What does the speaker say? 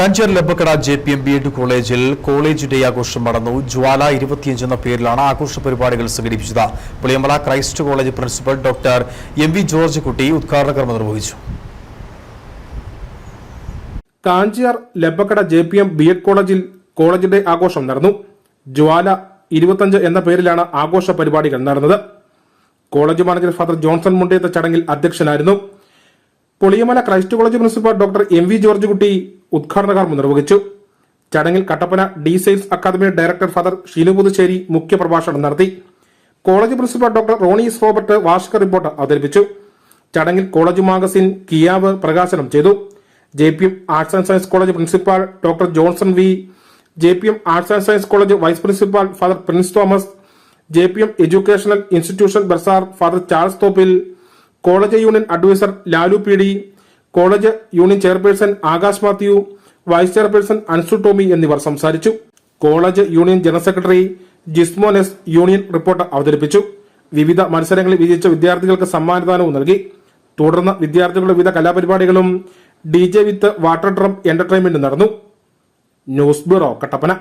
Kanjar ലബക്കട JPM B.Ed കോളേജിൽ college day ആഘോഷം നടന്നു. ജ്വാല 25 എന്ന പേരിലാണ് ആഘോഷ പരിപാടികൾ സംഘടിപ്പിച്ചത്. Puliyamala Christ college principal doctor MV George Kutty ഉദ്ഘാടന കർമ്മം നിർവഹിച്ചു. കാഞ്ചാർ ലബക്കട JPM B.Ed കോളേജിൽ കോളേജ് ഡേ ആഘോഷം നടന്നു. ജ്വാല 25 എന്ന പേരിലാണ് ആഘോഷ പരിപാടികൾ നടന്നത്. കോളേജ് മാനേജർ ഫാദർ ജോൺസൺ മുണ്ടേത്ത ചടങ്ങിൽ അധ്യക്ഷനായിരുന്നു. Puliyamala Christ college principal doctor MV George Kutty ഉദ്ഘാടന കർമ്മം നിർവഹിച്ചു. ചടങ്ങിൽ Kattappana sales academy director father Sheenu Puthussery മുഖ്യപ്രഭാഷണം നടത്തി. College principal doctor Ronees Robert വാർഷിക റിപ്പോർട്ട് അവതരിപ്പിച്ചു. ചടങ്ങിൽ കോളേജ് മാഗസിൻ കിയാവ് പ്രകാശനം ചെയ്തു. JPM arts and science college principal doctor Johnson V, JPM arts and science college vice principal father Prince Thomas, JPM educational institution bursar father Charles Thoppil, college union adviser Lalu PD, college union chairperson Akash Mathew, vice chairperson Ansu Tomy എന്നിവർ സംസാരിച്ചു. College union general secretary Jismon S union report അവതരിപ്പിച്ചു. വിവിധ മത്സരങ്ങളിൽ വിജയിച്ച വിദ്യാർത്ഥികൾക്ക് സമ്മാനദാനവും നൽകി. തുടർന്ന് വിദ്യാർത്ഥികളുടെ വിവിധ കലാപരിപാടികളും DJ with water drum entertainment നടന്നു. News bureau, Kattappana.